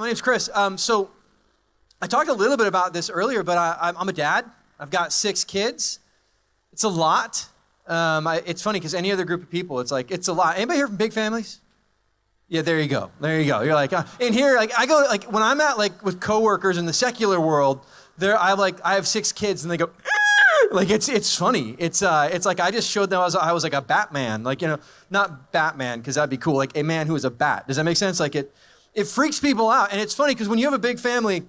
my name's Chris. So I talked a little bit about this earlier, but I'm a dad. I've got 6 kids. It's a lot. It's funny because any other group of people, it's a lot. Anybody here from big families? Yeah, there you go. You're like, in here, I go, when I'm at, with coworkers in the secular world, I have 6 kids, and they go, it's funny. It's like I just showed them I was like a Batman, not Batman, because that'd be cool, like a man who is a bat. Does that make sense? It freaks people out, and it's funny because when you have a big family,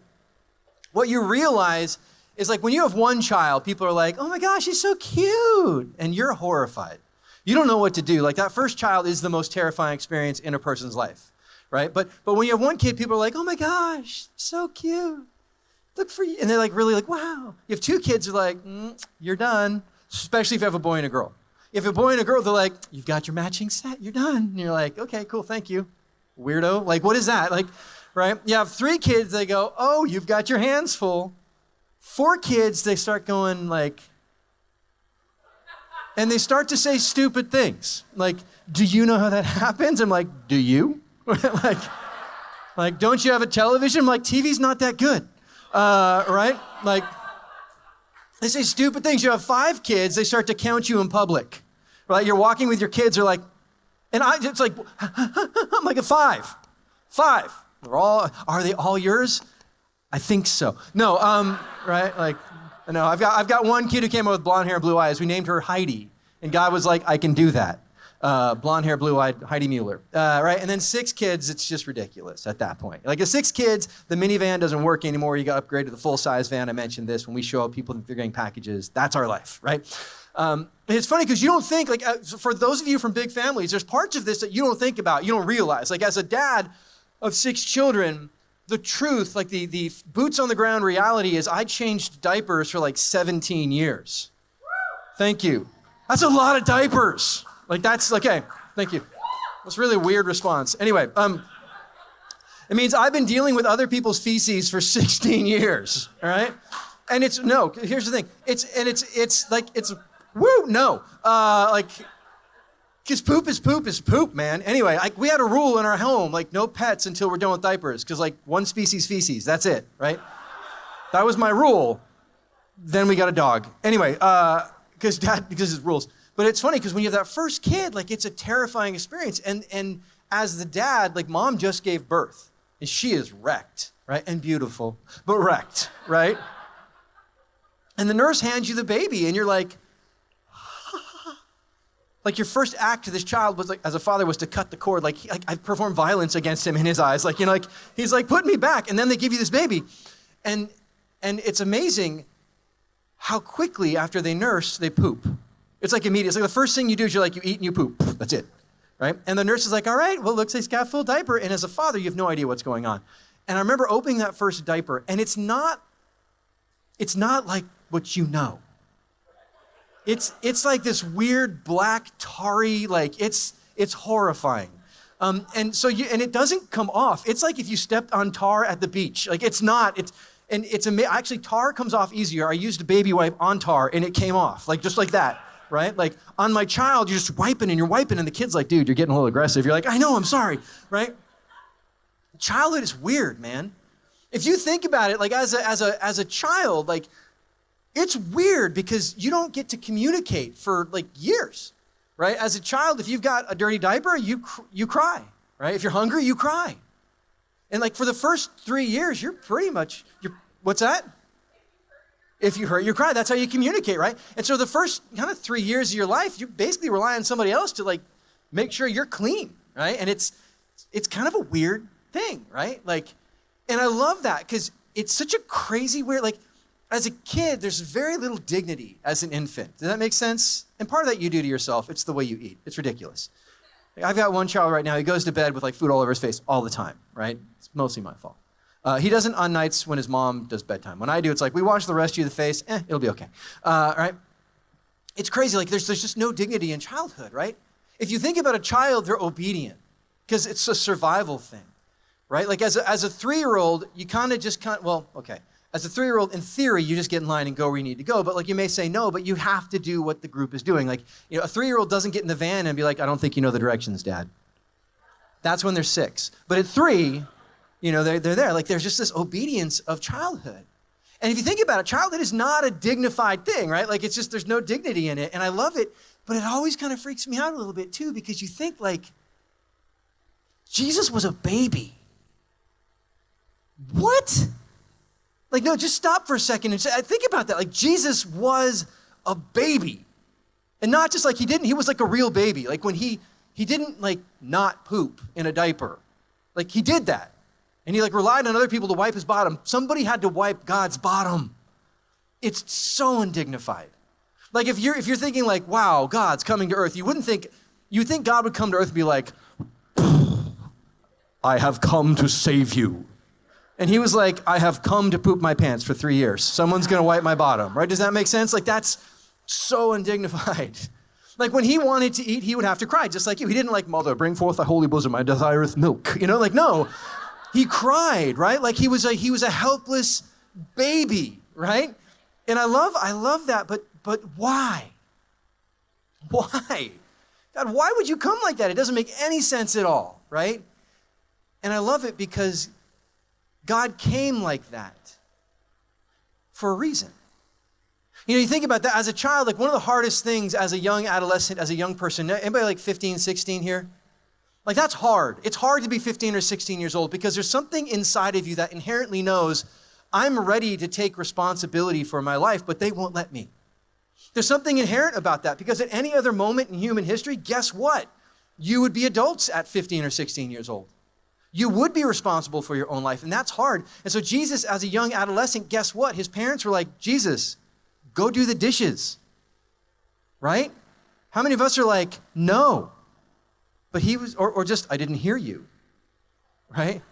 what you realize is when you have one child, people are like, oh my gosh, he's so cute, and you're horrified. You don't know what to do. That first child is the most terrifying experience in a person's life, right? But when you have one kid, people are like, oh my gosh, so cute. Look for you. And they're really wow. You have 2 kids, they're like, you're done, especially if you have a boy and a girl. If you have a boy and a girl, they're like, you've got your matching set, you're done. And you're like, okay, cool, thank you. Weirdo. What is that? Right? You have 3 kids, they go, oh, you've got your hands full. 4 kids, they start going and they start to say stupid things. Do you know how that happens? I'm like, do you? Don't you have a television? I'm like, TV's not that good. Right? They say stupid things. You have 5 kids, they start to count you in public. Right? You're walking with your kids, they're like, and it's like, I'm like a 5. 5. Are they all yours? I think so. No, right? No, I've got one kid who came up with blonde hair and blue eyes. We named her Heidi, and God was like, I can do that. Blonde hair, blue-eyed Heidi Mueller, right? And then 6 kids, it's just ridiculous at that point. At 6 kids, the minivan doesn't work anymore. You got to upgrade to the full-size van. I mentioned this. When we show up, people think they're getting packages. That's our life, right? It's funny because you don't think, for those of you from big families, there's parts of this that you don't think about, you don't realize. As a dad of 6 children, the truth, the boots on the ground reality is I changed diapers for 17 years. Thank you. That's a lot of diapers. That's, okay, thank you. That's a really weird response. Anyway, it means I've been dealing with other people's feces for 16 years, all right? And here's the thing. Because poop is poop, man. Anyway, we had a rule in our home, no pets until we're done with diapers, because one species feces, that's it, right? That was my rule. Then we got a dog. Anyway, because it's rules. But it's funny because when you have that first kid, it's a terrifying experience. And as the dad, mom just gave birth, and she is wrecked, right? And beautiful, but wrecked, right? And the nurse hands you the baby, and you're like your first act to this child was as a father was to cut the cord. I performed violence against him in his eyes. He's put me back. And then they give you this baby. And it's amazing how quickly after they nurse, they poop. It's immediate. It's the first thing you do is you eat and you poop. That's it, right? And the nurse is all right, well, looks like he's got a full diaper. And as a father, you have no idea what's going on. And I remember opening that first diaper, and it's not like what you know. It's this weird black tarry, it's horrifying. And it doesn't come off. It's if you stepped on tar at the beach. Actually tar comes off easier. I used a baby wipe on tar and it came off, just like that, right? On my child, you're just wiping and the kid's dude, you're getting a little aggressive. You're like, I know, I'm sorry, right? Childhood is weird, man. If you think about it, as a child, it's weird because you don't get to communicate for years, right? As a child, if you've got a dirty diaper, you cry, right? If you're hungry, you cry. And for the first 3 years, you're what's that? If you hurt, you cry. That's how you communicate, right? And so the first kind of 3 years of your life, you basically rely on somebody else to make sure you're clean, right? And it's kind of a weird thing, right? And I love that because it's such a crazy weird, as a kid, there's very little dignity as an infant. Does that make sense? And part of that you do to yourself. It's the way you eat. It's ridiculous. I've got one child right now. He goes to bed with food all over his face all the time, right? It's mostly my fault. He doesn't on nights when his mom does bedtime. When I do, it's we wash the rest of you the face. It'll be okay, right? It's crazy. There's just no dignity in childhood, right? If you think about a child, they're obedient because it's a survival thing, right? As a 3-year-old, you okay. As a 3-year-old, in theory, you just get in line and go where you need to go. But you may say no, but you have to do what the group is doing. A 3-year-old doesn't get in the van and be I don't think you know the directions, Dad. That's when they're 6. But at 3, they're there. Like there's just this obedience of childhood. And if you think about it, childhood is not a dignified thing, right? Like it's just, there's no dignity in it. And I love it, but it always kind of freaks me out a little bit too, because you think like, Jesus was a baby. What? Like, no, just stop for a second and think about that. Like Jesus was a baby. And not just like he was like a real baby. Like when he didn't like not poop in a diaper. Like he did that. And he like relied on other people to wipe his bottom. Somebody had to wipe God's bottom. It's so undignified. Like if you're thinking like, wow, God's coming to earth, you would think God would come to earth and be like, I have come to save you. And he was like, I have come to poop my pants for 3 years. Someone's gonna wipe my bottom, right? Does that make sense? Like that's so undignified. Like when he wanted to eat, he would have to cry, just like you. He didn't like, mother, bring forth thy holy bosom, I desireth milk. Like no. He cried, right? Like he was a helpless baby, right? And I love that, but why? Why? God, why would you come like that? It doesn't make any sense at all, right? And I love it because God came like that for a reason. You think about that as a child, like one of the hardest things as a young adolescent, as a young person, anybody like 15, 16 here? Like that's hard. It's hard to be 15 or 16 years old because there's something inside of you that inherently knows I'm ready to take responsibility for my life, but they won't let me. There's something inherent about that because at any other moment in human history, guess what? You would be adults at 15 or 16 years old. You would be responsible for your own life, and that's hard. And so Jesus, as a young adolescent, guess what? His parents were like, Jesus, go do the dishes, right? How many of us are like, no? But he was, or just, I didn't hear you, right?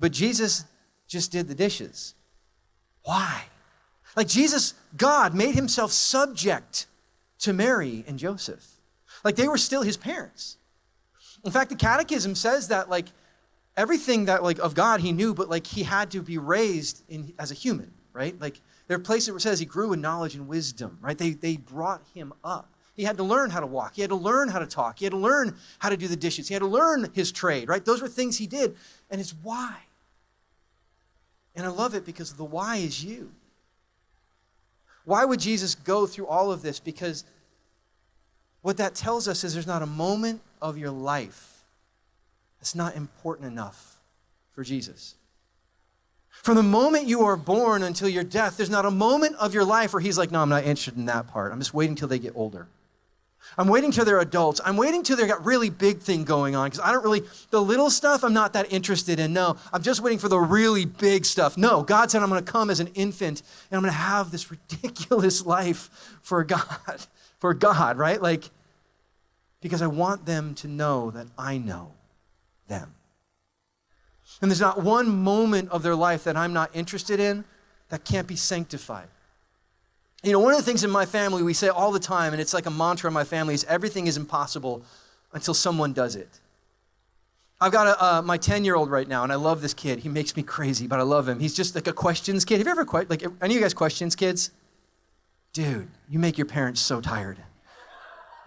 But Jesus just did the dishes. Why? Like Jesus, God made himself subject to Mary and Joseph. Like they were still his parents. In fact, the catechism says that like everything that like of God he knew, but like he had to be raised as a human, right? Like there are places where it says he grew in knowledge and wisdom, right? They brought him up. He had to learn how to walk. He had to learn how to talk. He had to learn how to do the dishes. He had to learn his trade, right? Those were things he did. And it's why. And I love it because the why is you. Why would Jesus go through all of this? Because what that tells us is there's not a moment of your life that's not important enough for Jesus. From the moment you are born until your death, there's not a moment of your life where he's like, no, I'm not interested in that part. I'm just waiting till they get older. I'm waiting till they're adults. I'm waiting till they've got really big thing going on because the little stuff I'm not that interested in. No, I'm just waiting for the really big stuff. No, God said I'm going to come as an infant and I'm going to have this ridiculous life for God, right? Like, because I want them to know that I know them. And there's not one moment of their life that I'm not interested in that can't be sanctified. One of the things in my family we say all the time, and it's like a mantra in my family, is everything is impossible until someone does it. I've got my 10-year-old right now, and I love this kid. He makes me crazy, but I love him. He's just like a questions kid. Have you ever, like, any of you guys questions kids? Dude, you make your parents so tired,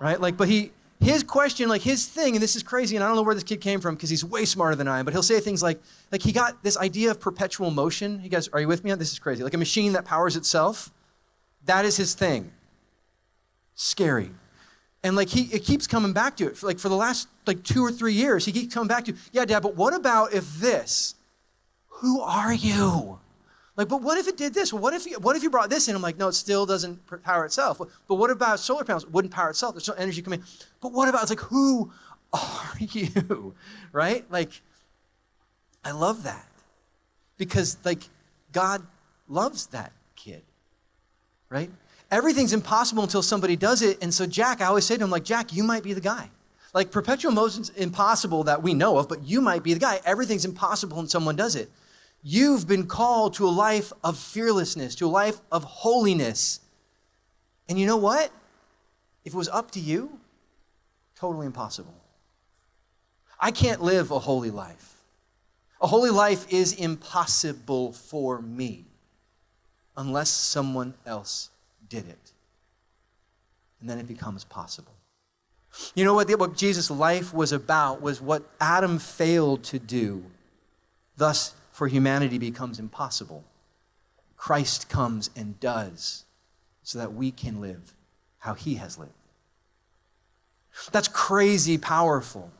right? Like, but his question, like his thing, and this is crazy, and I don't know where this kid came from because he's way smarter than I am, but he'll say things like he got this idea of perpetual motion. You guys, are you with me on this? Is crazy. Like a machine that powers itself. That is his thing. Scary. And like it keeps coming back to it. For the last 2 or 3 years, he keeps coming back to, yeah, Dad, but what about if this? Who are you? Like, but what if it did this? Well, what if you brought this in? I'm like, no, it still doesn't power itself. But what about solar panels? It wouldn't power itself. There's no energy coming in. But what about, it's like, who are you? Right? Like, I love that. Because like, God loves that kid. Right? Everything's impossible until somebody does it. And so Jack, I always say to him, like, Jack, you might be the guy. Like perpetual motion's impossible that we know of, but you might be the guy. Everything's impossible when someone does it. You've been called to a life of fearlessness, to a life of holiness. And you know what? If it was up to you, totally impossible. I can't live a holy life. A holy life is impossible for me unless someone else did it. And then it becomes possible. You know what Jesus' life was about was what Adam failed to do. Thus, for humanity becomes impossible, Christ comes and does so that we can live how he has lived. That's crazy powerful.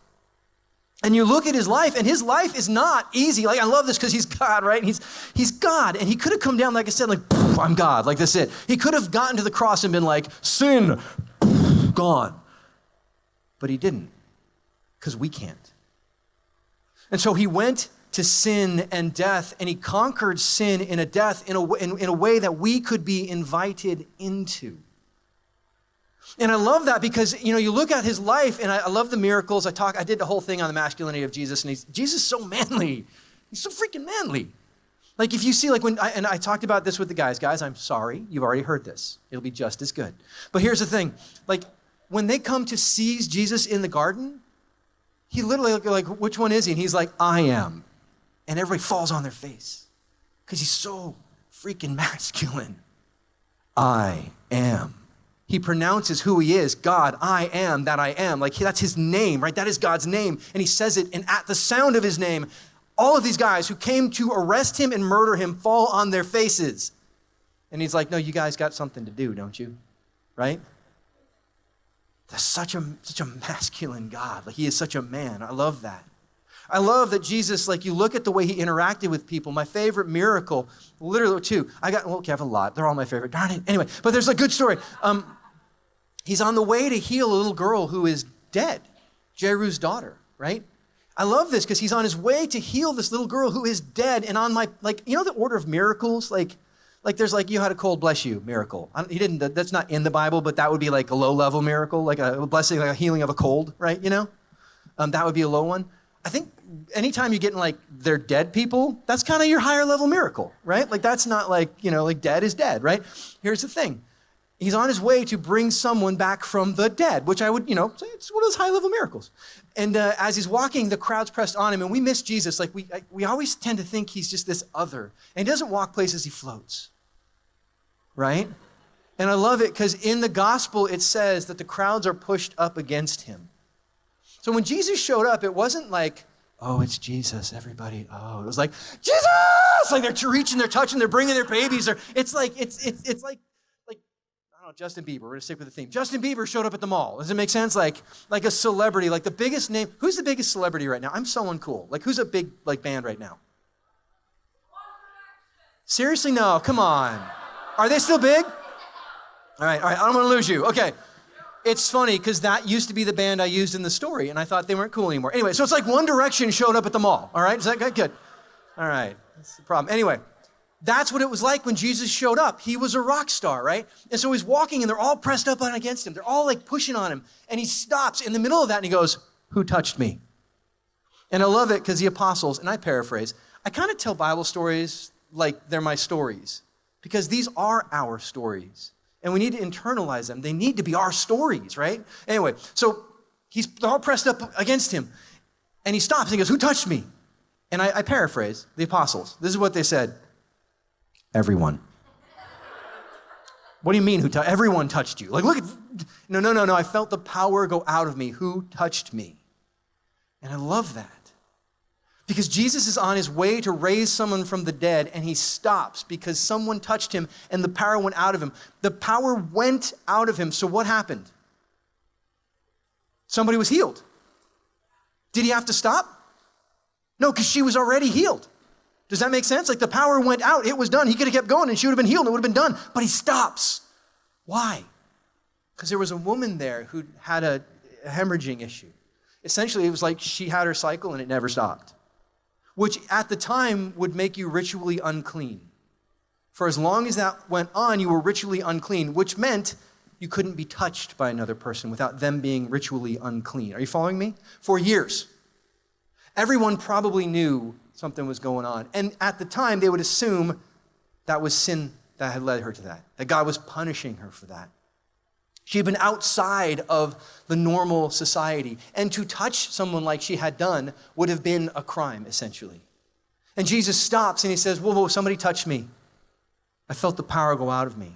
And you look at his life, and his life is not easy. Like, I love this because he's God, right? He's God, and he could have come down, like I said, like, I'm God, like that's it. He could have gotten to the cross and been like, sin, gone. But he didn't, because we can't. And so he went to sin and death, and he conquered sin in a way that we could be invited into. And I love that because, you look at his life, and I love the miracles. I did the whole thing on the masculinity of Jesus, and Jesus is so manly. He's so freaking manly. Like, if you see, like, and I talked about this with the guys. Guys, I'm sorry. You've already heard this. It'll be just as good. But here's the thing. Like, when they come to seize Jesus in the garden, he literally, like, which one is he? And he's like, I am. And everybody falls on their face because he's so freaking masculine. I am. He pronounces who he is, God, I am that I am. Like, that's his name, right? That is God's name. And he says it, and at the sound of his name, all of these guys who came to arrest him and murder him fall on their faces. And he's like, no, you guys got something to do, don't you? Right? That's such a masculine God. Like, he is such a man. I love that. I love that Jesus, like, you look at the way he interacted with people. My favorite miracle, literally two. I have a lot. They're all my favorite. Darn it. Anyway, but there's a good story. He's on the way to heal a little girl who is dead, Jairus' daughter, right? I love this because he's on his way to heal this little girl who is dead. And on the order of miracles, like there's like, you had a cold, bless you, miracle. That's not in the Bible, but that would be like a low-level miracle, like a blessing, like a healing of a cold, right? That would be a low one. I think anytime you're getting like they're dead people, that's kind of your higher level miracle, right? Like, that's not like, like dead is dead, right? Here's the thing. He's on his way to bring someone back from the dead, which I would, say it's one of those high level miracles. And as he's walking, the crowd's pressed on him, and we miss Jesus. Like, we always tend to think he's just this other. And he doesn't walk places, he floats, right? And I love it because in the gospel, it says that the crowds are pushed up against him. So when Jesus showed up, it wasn't like, oh, it's Jesus, everybody. Oh, it was like, Jesus! Like, they're reaching, they're touching, they're bringing their babies. It's like, I don't know, Justin Bieber. We're going to stick with the theme. Justin Bieber showed up at the mall. Does it make sense? Like a celebrity, like the biggest name. Who's the biggest celebrity right now? I'm so uncool. Like, who's a big band right now? Seriously? No, come on. Are they still big? All right, I'm going to lose you. Okay. It's funny because that used to be the band I used in the story, and I thought they weren't cool anymore. Anyway, so it's like One Direction showed up at the mall. All right, is that good? All right, that's the problem. Anyway, that's what it was like when Jesus showed up. He was a rock star, right? And so he's walking, and they're all pressed up on against him. They're all like pushing on him, and he stops in the middle of that, and he goes, "Who touched me?" And I love it because the apostles, and I paraphrase, I kind of tell Bible stories like they're my stories because these are our stories. And we need to internalize them. They need to be our stories, right? Anyway, so they're all pressed up against him. And he stops and he goes, "Who touched me?" And I paraphrase the apostles. This is what they said. Everyone. What do you mean, everyone touched you? Like, look at, no. I felt the power go out of me. Who touched me? And I love that. Because Jesus is on his way to raise someone from the dead, and he stops because someone touched him and the power went out of him. The power went out of him. So what happened? Somebody was healed. Did he have to stop? No, because she was already healed. Does that make sense? Like, the power went out. It was done. He could have kept going and she would have been healed and it would have been done. But he stops. Why? Because there was a woman there who had a hemorrhaging issue. Essentially, it was like she had her cycle and it never stopped, which at the time would make you ritually unclean. For as long as that went on, you were ritually unclean, which meant you couldn't be touched by another person without them being ritually unclean. Are you following me? For years. Everyone probably knew something was going on. And at the time, they would assume that was sin that had led her to that God was punishing her for that. She had been outside of the normal society, and to touch someone like she had done would have been a crime, essentially. And Jesus stops and he says, whoa, somebody touched me. I felt the power go out of me.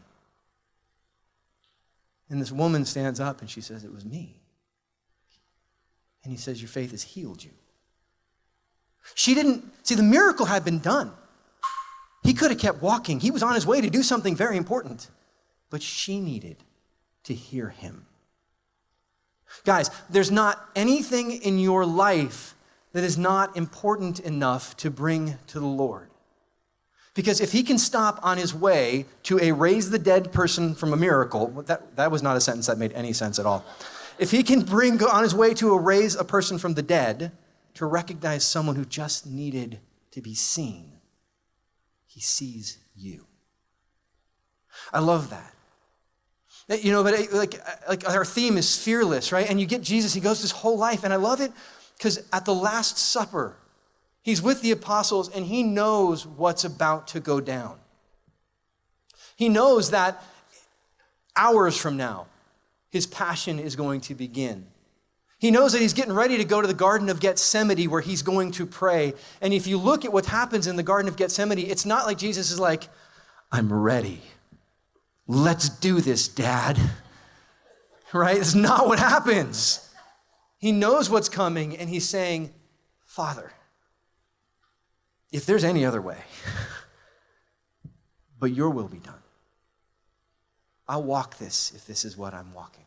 And this woman stands up and she says, it was me. And he says, your faith has healed you. She didn't, see, the miracle had been done. He could have kept walking. He was on his way to do something very important, but she needed to hear him. Guys, there's not anything in your life that is not important enough to bring to the Lord. Because if he can stop on his way to a raise the dead person from a miracle, that was not a sentence that made any sense at all. If he can bring on his way to raise a person from the dead, to recognize someone who just needed to be seen, he sees you. I love that. But like our theme is fearless, right? And you get Jesus, he goes his whole life, and I love it because at the Last Supper, he's with the apostles and he knows what's about to go down. He knows that hours from now, his passion is going to begin. He knows that he's getting ready to go to the Garden of Gethsemane where he's going to pray. And if you look at what happens in the Garden of Gethsemane, it's not like Jesus is like, I'm ready. Let's do this, Dad. Right? It's not what happens. He knows what's coming and he's saying, Father, if there's any other way, but your will be done. I'll walk this if this is what I'm walking.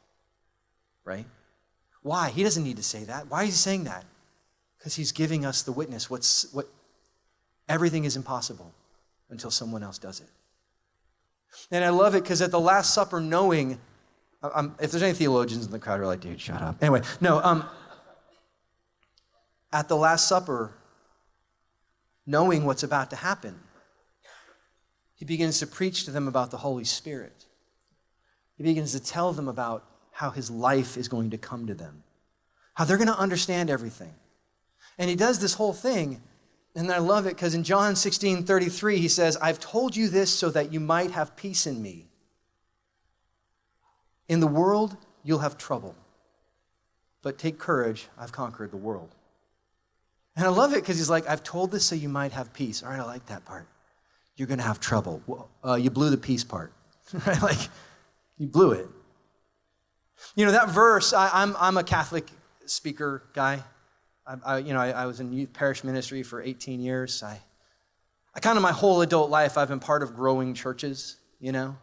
Right? Why? He doesn't need to say that. Why is he saying that? Because he's giving us the witness. Everything is impossible until someone else does it. And I love it because at the Last Supper, knowing, if there's any theologians in the crowd who are like, dude, shut up. Anyway, no, at the Last Supper, knowing what's about to happen, he begins to preach to them about the Holy Spirit. He begins to tell them about how his life is going to come to them, how they're going to understand everything. And he does this whole thing, and I love it because in John 16:33, he says, I've told you this so that you might have peace in me. In the world, you'll have trouble, but take courage, I've conquered the world. And I love it because he's like, I've told this so you might have peace. All right, I like that part. You're going to have trouble. Well, you blew the peace part, right? Like, you blew it. You know, that verse, I'm a Catholic speaker guy. I was in youth parish ministry for 18 years. I kind of my whole adult life, I've been part of growing churches, you know?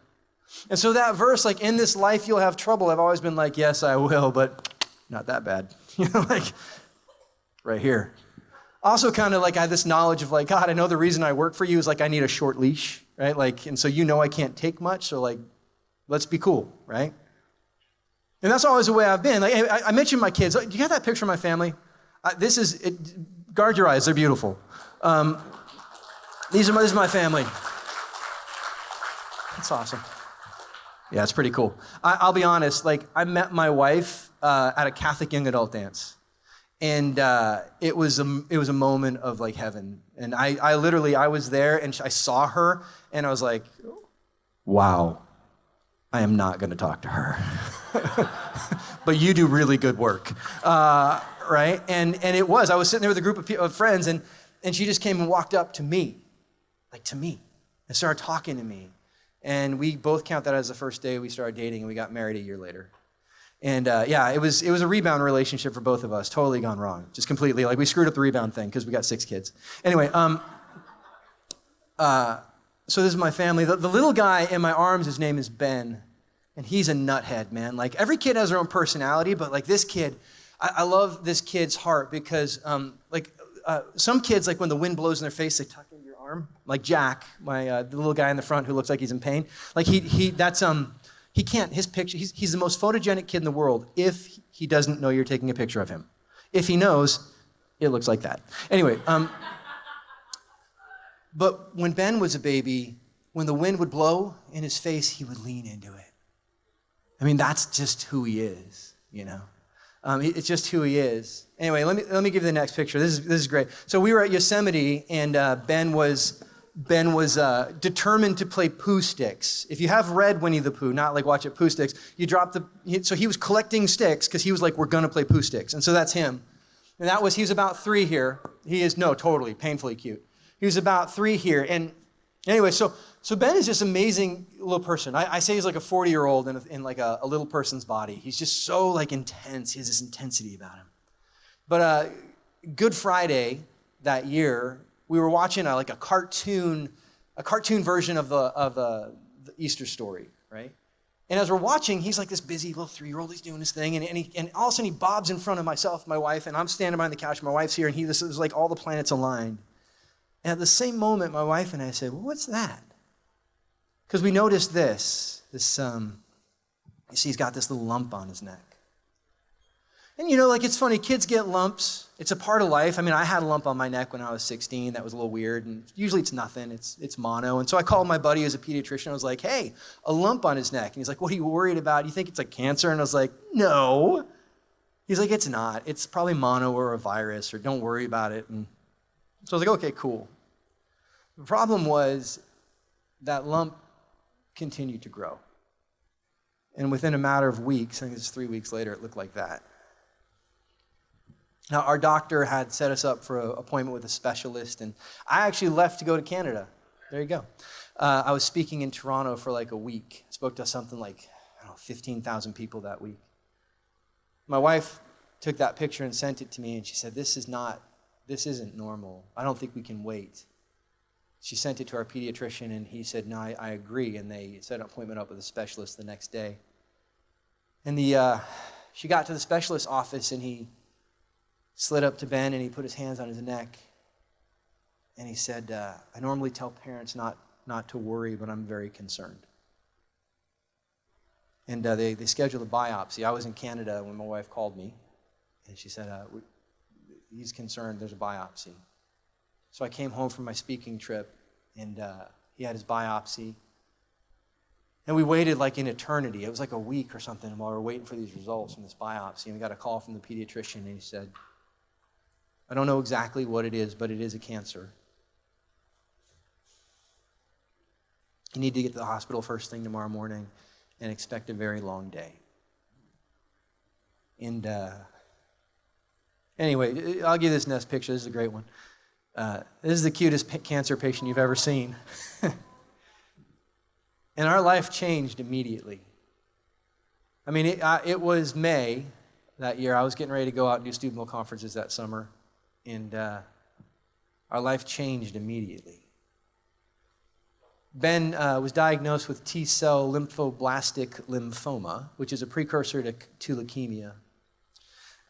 And so that verse, like, in this life you'll have trouble, I've always been like, yes, I will, but not that bad. You know, like, right here. Also kind of like I had this knowledge of like, God, I know the reason I work for you is like I need a short leash, right? Like, and so you know I can't take much, so like, let's be cool, right? And that's always the way I've been. Like, I mentioned my kids. Do you have that picture of my family? Guard your eyes, they're beautiful. This is my family. That's awesome. Yeah, it's pretty cool. I'll be honest, like I met my wife at a Catholic young adult dance. And it was a moment of like heaven. And I was there and I saw her and I was like, wow, I am not going to talk to her. But you do really good work, right? And I was sitting there with a group of friends and she just came and walked up to me, and started talking to me. And we both count that as the first day we started dating, and we got married a year later. And it was a rebound relationship for both of us, totally gone wrong, just completely. Like we screwed up the rebound thing because we got 6 kids. Anyway, so this is my family. The little guy in my arms, his name is Ben, and he's a nuthead, man. Like every kid has their own personality, but like this kid, I love this kid's heart because some kids, like when the wind blows in their face, they tuck into your arm. Like Jack, the little guy in the front who looks like he's in pain. Like he can't, his picture, he's the most photogenic kid in the world if he doesn't know you're taking a picture of him. If he knows, it looks like that. Anyway, but when Ben was a baby, when the wind would blow in his face, he would lean into it. I mean, that's just who he is, you know? It's just who he is. Anyway, let me give you the next picture. This is great. So we were at Yosemite, and Ben was determined to play poo sticks. If you have read Winnie the Pooh, not like watch it poo sticks, so he was collecting sticks because he was like, we're gonna play poo sticks. And so that's him. And he was about 3 here. Totally, painfully cute. He was about 3 here. And anyway, so Ben is just an amazing little person. I say he's like a 40-year-old in like a little person's body. He's just so like intense. He has this intensity about him. But Good Friday, that year, we were watching a cartoon version of the Easter story, right? And as we're watching, he's like this busy little 3-year-old. He's doing his thing, and all of a sudden he bobs in front of myself, my wife, and I'm standing behind the couch. My wife's here, and this is like all the planets aligned. And at the same moment, my wife and I said, "Well, what's that?" Because we noticed this. You see, he's got this little lump on his neck. And it's funny, kids get lumps. It's a part of life. I mean, I had a lump on my neck when I was 16. That was a little weird, and usually it's nothing. It's mono. And so I called my buddy who's a pediatrician. I was like, "Hey, a lump on his neck." And he's like, "What are you worried about? You think it's like cancer?" And I was like, "No." He's like, "It's not. It's probably mono or a virus, or don't worry about it." And so I was like, "Okay, cool." The problem was that lump continued to grow. And within a matter of weeks, I think it was 3 weeks later, it looked like that. Now, our doctor had set us up for an appointment with a specialist, and I actually left to go to Canada. There you go. I was speaking in Toronto for like a week. I spoke to something like, 15,000 people that week. My wife took that picture and sent it to me, and she said, this isn't normal. I don't think we can wait. She sent it to our pediatrician, and he said, "No, I agree," and they set an appointment up with a specialist the next day. And she got to the specialist's office, and he slid up to Ben, and he put his hands on his neck, and he said, "I normally tell parents not to worry, but I'm very concerned." And they scheduled a biopsy. I was in Canada when my wife called me, and she said, "He's concerned, there's a biopsy." So I came home from my speaking trip, and he had his biopsy. And we waited like an eternity. It was like a week or something while we were waiting for these results from this biopsy. And we got a call from the pediatrician, and he said, "I don't know exactly what it is, but it is a cancer. You need to get to the hospital first thing tomorrow morning and expect a very long day." And anyway, I'll give you this next picture. This is a great one. This is the cutest cancer patient you've ever seen. And our life changed immediately. I mean, it was May that year. I was getting ready to go out and do Steubenville conferences that summer. And our life changed immediately. Ben was diagnosed with T-cell lymphoblastic lymphoma, which is a precursor to leukemia.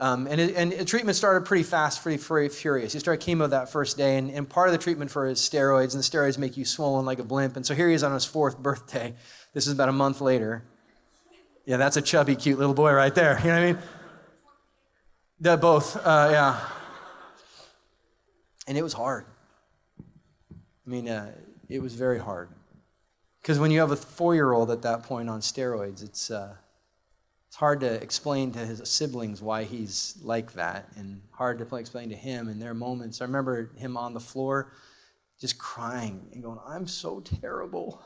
And treatment started pretty fast, pretty furious. He started chemo that first day, and part of the treatment for his steroids, and the steroids make you swollen like a blimp. And so here he is on his 4th birthday. This is about a month later. Yeah, that's a chubby, cute little boy right there. You know what I mean? They're both, yeah. And it was hard. I mean, it was very hard. Because when you have a 4-year-old at that point on steroids, it's hard to explain to his siblings why he's like that, and hard to explain to him in their moments. I remember him on the floor just crying and going, "I'm so terrible,"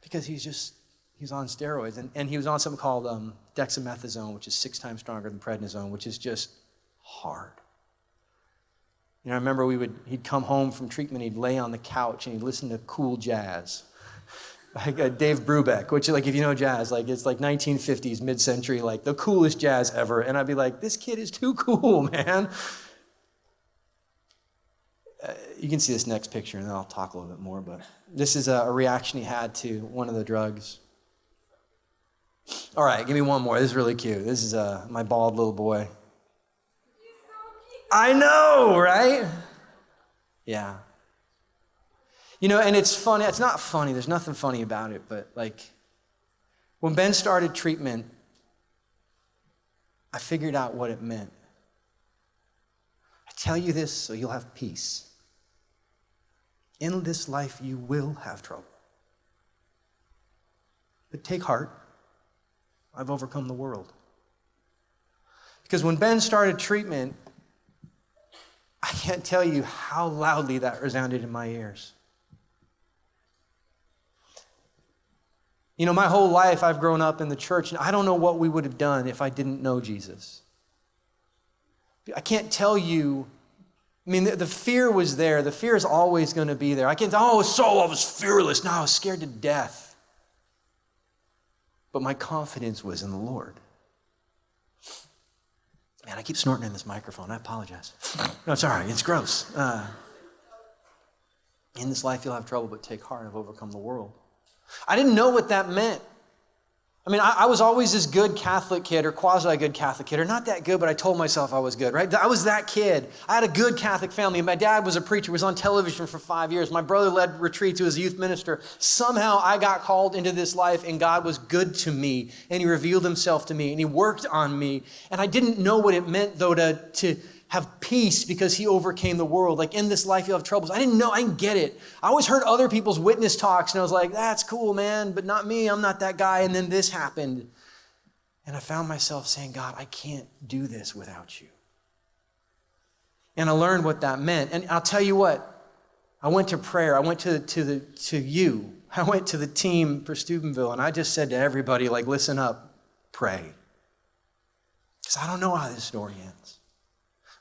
because he's on steroids. And he was on something called dexamethasone, which is 6 times stronger than prednisone, which is just hard. I remember he'd come home from treatment, he'd lay on the couch and he'd listen to cool jazz. Like Dave Brubeck, which, like, if you know jazz, like, it's like 1950s, mid-century, like the coolest jazz ever. And I'd be like, "This kid is too cool, man." You can see this next picture, and then I'll talk a little bit more. But this is a reaction he had to one of the drugs. All right, give me one more. This is really cute. This is my bald little boy. I know, right? Yeah. And it's funny. It's not funny. There's nothing funny about it. But, like, when Ben started treatment, I figured out what it meant. I tell you this so you'll have peace. In this life, you will have trouble. But take heart. I've overcome the world. Because when Ben started treatment, I can't tell you how loudly that resounded in my ears. My whole life I've grown up in the church, and I don't know what we would have done if I didn't know Jesus. I can't tell you. I mean, the fear was there. The fear is always going to be there. I was fearless. No, I was scared to death. But my confidence was in the Lord. Man, I keep snorting in this microphone. I apologize. No, it's all right. It's gross. In this life, you'll have trouble, but take heart. I've overcome the world. I didn't know what that meant. I mean, I was always this good Catholic kid or quasi-good Catholic kid, or not that good, but I told myself I was good, right? I was that kid. I had a good Catholic family. My dad was a preacher, was on television for 5 years. My brother led retreats, he was a youth minister. Somehow I got called into this life, and God was good to me, and he revealed himself to me, and he worked on me. And I didn't know what it meant, though, to have peace because he overcame the world. Like, in this life, you'll have troubles. I didn't get it. I always heard other people's witness talks, and I was like, that's cool, man, but not me. I'm not that guy. And then this happened. And I found myself saying, God, I can't do this without you. And I learned what that meant. And I'll tell you what, I went to prayer. I went to you. I went to the team for Steubenville, and I just said to everybody, like, listen up, pray. Because I don't know how this story ends.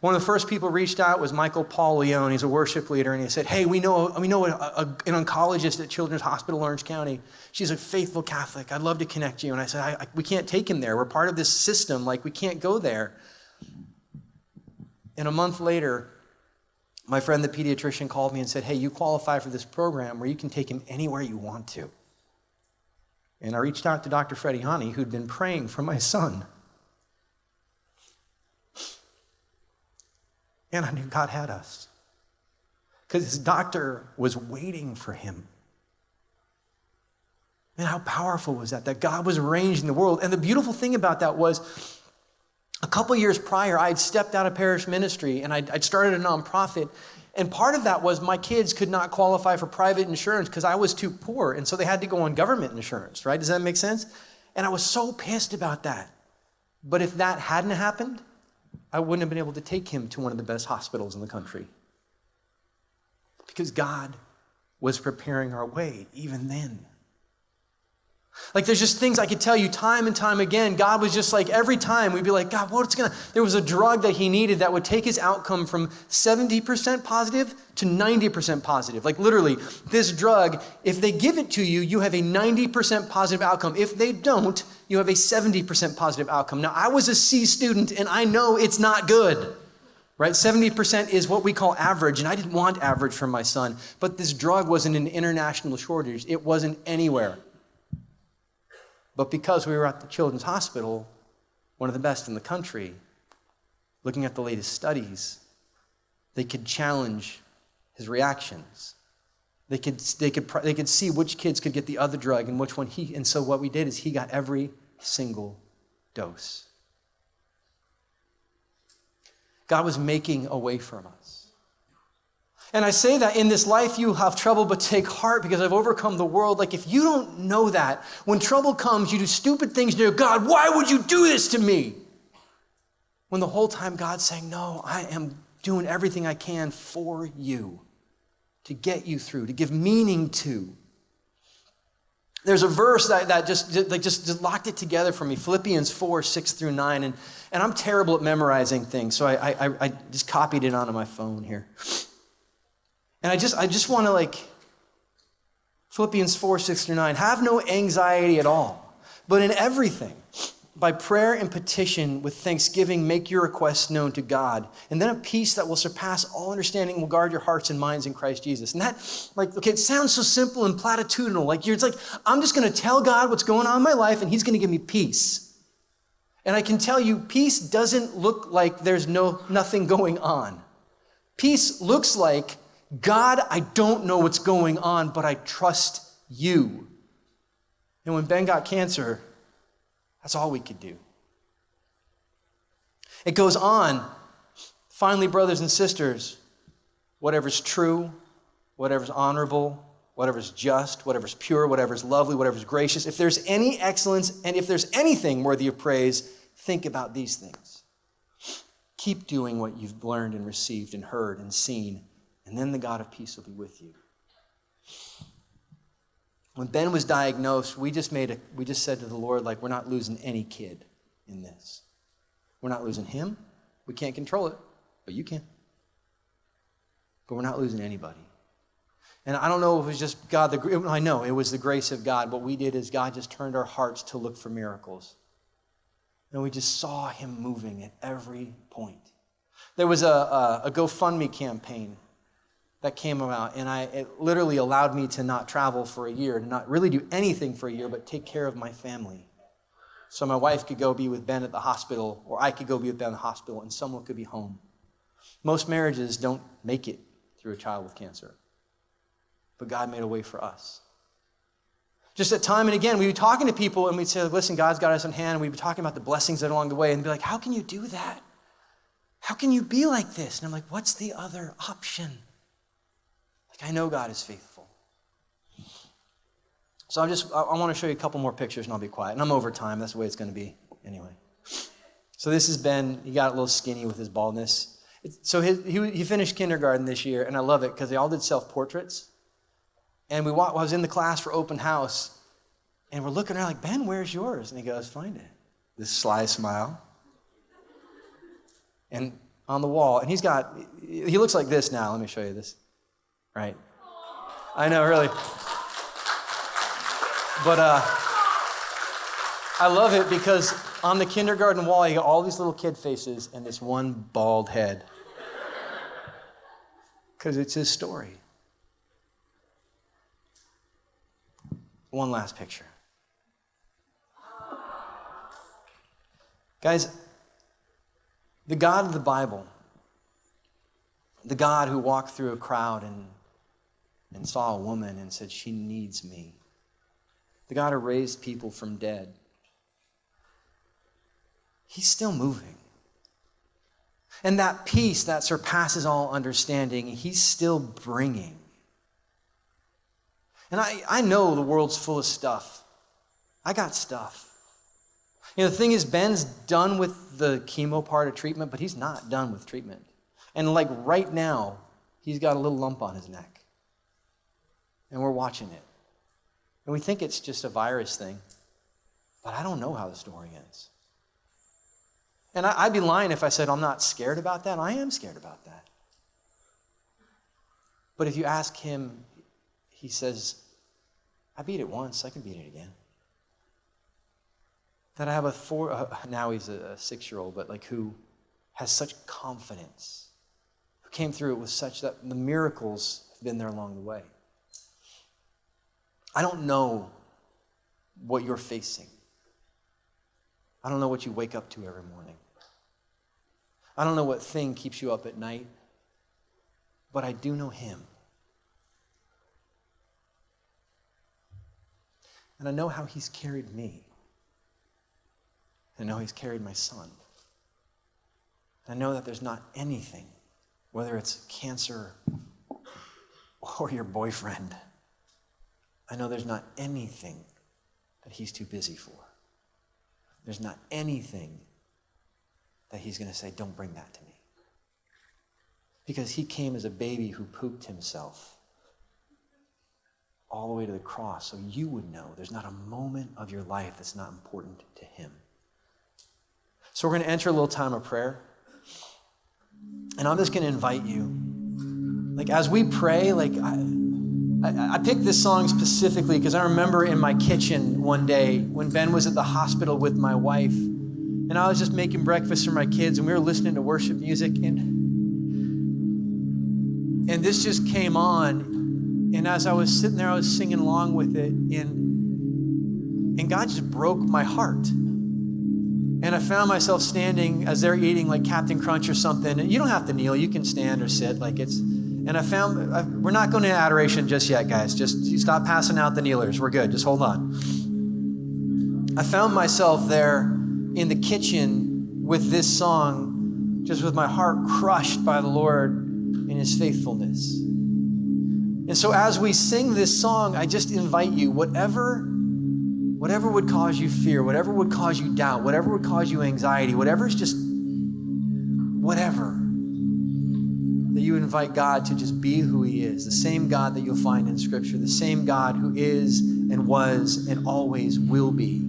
One of the first people reached out was Michael Paul Leone. He's a worship leader, and he said, hey, we know an oncologist at Children's Hospital Orange County. She's a faithful Catholic. I'd love to connect you. And I said, we can't take him there. We're part of this system. Like, we can't go there. And a month later, my friend, the pediatrician, called me and said, hey, you qualify for this program where you can take him anywhere you want to. And I reached out to Dr. Freddie Honey, who'd been praying for my son. And I knew God had us. Because his doctor was waiting for him. And how powerful was that? That God was arranging the world. And the beautiful thing about that was, a couple years prior, I'd stepped out of parish ministry and I'd started a nonprofit. And part of that was my kids could not qualify for private insurance because I was too poor. And so they had to go on government insurance, right? Does that make sense? And I was so pissed about that. But if that hadn't happened, I wouldn't have been able to take him to one of the best hospitals in the country. Because God was preparing our way even then. Like, there's just things I could tell you time and time again. God was just like, every time we'd be like, God, there was a drug that he needed that would take his outcome from 70% positive to 90% positive. Like, literally, this drug, if they give it to you, you have a 90% positive outcome. If they don't, you have a 70% positive outcome. Now, I was a C student, and I know it's not good, right? 70% is what we call average, and I didn't want average for my son. But this drug wasn't an international shortage. It wasn't anywhere. But because we were at the Children's Hospital, one of the best in the country, looking at the latest studies, they could challenge his reactions. They could see which kids could get the other drug and which one and so what we did is he got every single dose. God was making a way for us. And I say that in this life you have trouble, but take heart because I've overcome the world. Like, if you don't know that, when trouble comes, you do stupid things and you go, God, why would you do this to me? When the whole time God's saying, no, I am doing everything I can for you to get you through, to give meaning to. There's a verse that just locked it together for me, Philippians 4, 6 through 9. And I'm terrible at memorizing things, so I just copied it onto my phone here. And I just want to, Philippians 4, 6 through 9, have no anxiety at all, but in everything, by prayer and petition with thanksgiving, make your requests known to God. And then a peace that will surpass all understanding will guard your hearts and minds in Christ Jesus. And that, it sounds so simple and platitudinal. I'm just going to tell God what's going on in my life and he's going to give me peace. And I can tell you, peace doesn't look like there's nothing going on. Peace looks like, God, I don't know what's going on, but I trust you. And when Ben got cancer, that's all we could do. It goes on. Finally, brothers and sisters, whatever's true, whatever's honorable, whatever's just, whatever's pure, whatever's lovely, whatever's gracious, if there's any excellence and if there's anything worthy of praise, think about these things. Keep doing what you've learned and received and heard and seen, and then the God of peace will be with you. When Ben was diagnosed, we just said to the Lord, we're not losing any kid in this. We're not losing him. We can't control it, but you can. But we're not losing anybody. And I don't know if it was just God. I know it was the grace of God. What we did is God just turned our hearts to look for miracles. And we just saw him moving at every point. There was a GoFundMe campaign that came about, and it literally allowed me to not travel for a year, to not really do anything for a year, but take care of my family. So my wife could go be with Ben at the hospital, or I could go be with Ben at the hospital, and someone could be home. Most marriages don't make it through a child with cancer, but God made a way for us. Just at time and again, we'd be talking to people, and we'd say, listen, God's got us in hand, and we'd be talking about the blessings that are along the way, and be like, how can you do that? How can you be like this? And I'm like, what's the other option? Like, I know God is faithful. So I want to show you a couple more pictures, and I'll be quiet. And I'm over time. That's the way it's going to be anyway. So this is Ben. He got a little skinny with his baldness. So he finished kindergarten this year, and I love it because they all did self-portraits. And I was in the class for open house, and we're looking around like, Ben, where's yours? And he goes, find it. This sly smile. And on the wall, and he looks like this now. Let me show you this. Right? I know, really. But I love it because on the kindergarten wall, you got all these little kid faces and this one bald head. Because it's his story. One last picture. Guys, the God of the Bible, the God who walked through a crowd and saw a woman and said, she needs me. The God who raised people from dead. He's still moving. And that peace that surpasses all understanding, he's still bringing. And I know the world's full of stuff. I got stuff. You know, the thing is, Ben's done with the chemo part of treatment, but he's not done with treatment. And like right now, he's got a little lump on his neck. And we're watching it. And we think it's just a virus thing. But I don't know how the story ends. And I'd be lying if I said I'm not scared about that. I am scared about that. But if you ask him, he says, I beat it once, I can beat it again. That I have now he's a 6-year-old, but like who has such confidence, who came through it with such that the miracles have been there along the way. I don't know what you're facing. I don't know what you wake up to every morning. I don't know what thing keeps you up at night, but I do know him. And I know how he's carried me. I know he's carried my son. I know that there's not anything, whether it's cancer or your boyfriend, I know there's not anything that he's too busy for. There's not anything that he's going to say, don't bring that to me. Because he came as a baby who pooped himself all the way to the cross so you would know there's not a moment of your life that's not important to him. So we're going to enter a little time of prayer. And I'm just going to invite you, like as we pray, like I picked this song specifically because I remember in my kitchen one day when Ben was at the hospital with my wife, and I was just making breakfast for my kids, and we were listening to worship music, and this just came on, and as I was sitting there, I was singing along with it, and God just broke my heart. And I found myself standing as they're eating like Captain Crunch or something. And you don't have to kneel, you can stand or sit. And I found, we're not going to adoration just yet, guys. Just stop passing out the kneelers. We're good, just hold on. I found myself there in the kitchen with this song, just with my heart crushed by the Lord in his faithfulness. And so as we sing this song, I just invite you, whatever would cause you fear, whatever would cause you doubt, whatever would cause you anxiety, whatever's just, whatever, that you invite God to just be who he is, the same God that you'll find in Scripture, the same God who is and was and always will be.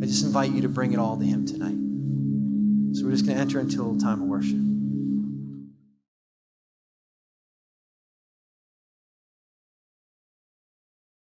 I just invite you to bring it all to him tonight. So we're just going to enter into a little time of worship.